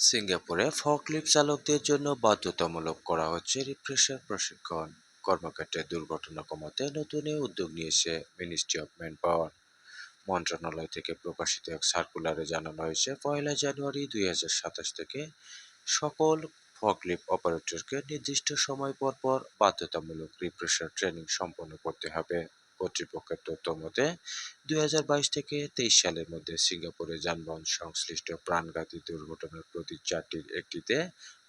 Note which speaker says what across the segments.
Speaker 1: সিঙ্গাপুরে ফর্কলিফট চালকদের জন্য বাধ্যতামূলক করা হচ্ছে রিফ্রেশার প্রশিক্ষণ। কর্মক্ষেত্রে দুর্ঘটনা কমাতে নতুন এই উদ্যোগ নিয়েছে মিনিস্ট্রি অফ ম্যান পাওয়ার মন্ত্রণালয় থেকে প্রকাশিত এক সার্কুলারে জানানো হয়েছে 1 জানুয়ারি 2027 থেকে সকল ফর্কলিফট অপারেটরকে নির্দিষ্ট সময় পর পর বাধ্যতামূলক রিফ্রেশার ট্রেনিং সম্পন্ন করতে হবে। কর্তৃপক্ষের তথ্য মতে 2022 থেকে 23 সালের মধ্যে সিঙ্গাপুরে যানবাহন সংশ্লিষ্ট প্রাণঘাতী দুর্ঘটনার প্রতি 4টির একটিতে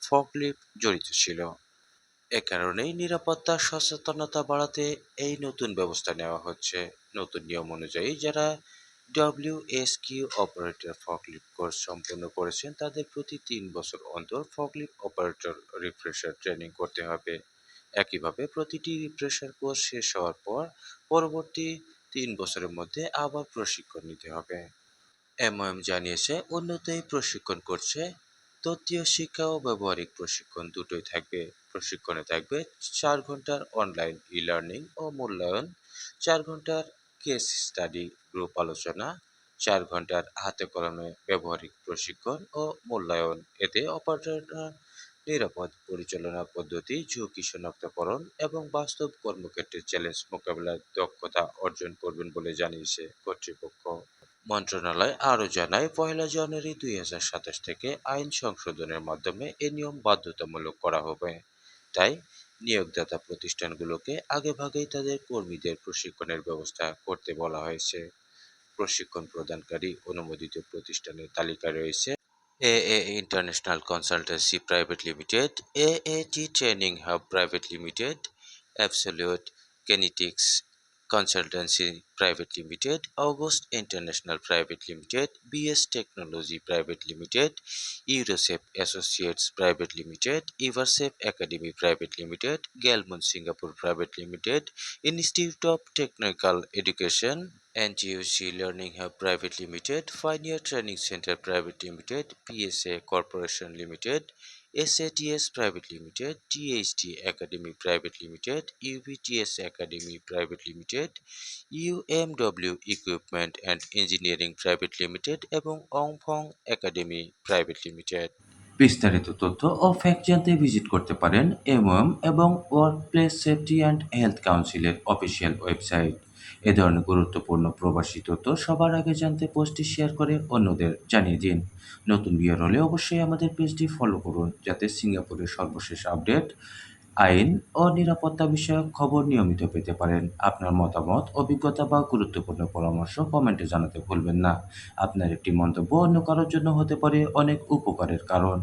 Speaker 1: ফর্কলিফট জড়িত ছিল। এ কারণেই নিরাপত্তা সচেতনতা বাড়াতে এই নতুন ব্যবস্থা নেওয়া হচ্ছে। নতুন নিয়ম অনুযায়ী যারা ডব্লিউএসকিউ অপারেটর ফর্কলিফট কোর্স সম্পন্ন করেছেন তাদের প্রতি 3 বছর অন্তর ফর্কলিফট অপারেটর রিফ্রেশার ট্রেনিং করতে হবে। একইভাবে প্রতিটি রিফ্রেশার কোর্স শেষ হওয়ার পর পরবর্তী 3 বছরের মধ্যে আবার প্রশিক্ষণ নিতে হবে। এমওএম জানিয়েছে উন্নত এই প্রশিক্ষণ করছে তত্ত্বীয় শিক্ষা ও ব্যবহারিক প্রশিক্ষণ দুটোই থাকবে। প্রশিক্ষণে থাকবে 4 ঘন্টার অনলাইন ই-লার্নিং ও মূল্যায়ন, 4 ঘন্টার কেস স্টাডি গ্রুপ আলোচনা, 4 ঘন্টার হাতে কলমে ব্যবহারিক প্রশিক্ষণ ও মূল্যায়ন। এতে অপারেটররা নিরাপদ পরিচালনা পদ্ধতি, ঝুঁকি শনাক্তকরণ এবং বাস্তব কর্মক্ষেত্রের চ্যালেঞ্জ মোকাবেলায় দক্ষতা অর্জন করবেন বলে জানিয়েছে কর্তৃপক্ষ। মন্ত্রণালয় আরও জানায় 1 জানুয়ারি 2027 থেকে আইন সংশোধনের মাধ্যমে এ নিয়ম বাধ্যতামূলক করা হবে। তাই নিয়োগদাতা প্রতিষ্ঠানগুলোকে আগেভাগেই তাদের কর্মীদের প্রশিক্ষণের ব্যবস্থা করতে বলা হয়েছে। প্রশিক্ষণ প্রদানকারী অনুমোদিত প্রতিষ্ঠানের তালিকায় রয়েছে AA international consultancy private limited, AAT training hub private limited, absolute kinetics consultancy private limited, August international private limited, BS technology private limited, Eurosafe associates private limited, Eversafe academy private limited, Galmon Singapore private limited, institute of technical education, NTUC learning hub private limited, Finear training centre private limited, PSA corporation limited, SATS private limited, THD academy private limited, UBTS academy private limited, UMW equipment and engineering private limited এবং অংফং academy private limited. বিস্তারিত তথ্য ও fact জানতে visit করতে পারেন MOM এবং workplace safety and health কাউন্সিলের official website. এ ধরনের গুরুত্বপূর্ণ প্রবাসী তথ্য সবার আগে জানতে পোস্টটি শেয়ার করে অন্যদের জানিয়ে দিন। নতুন ভিডিও হলে অবশ্যই আমাদের পেজটি ফলো করুন যাতে সিঙ্গাপুরের সর্বশেষ আপডেট, আইন ও নিরাপত্তা বিষয়ক খবর নিয়মিত পেতে পারেন। আপনার মতামত, অভিজ্ঞতা বা গুরুত্বপূর্ণ পরামর্শ কমেন্টে জানাতে ভুলবেন না। আপনার একটি মন্তব্য অন্য কারোর জন্য হতে পারে অনেক উপকারের কারণ।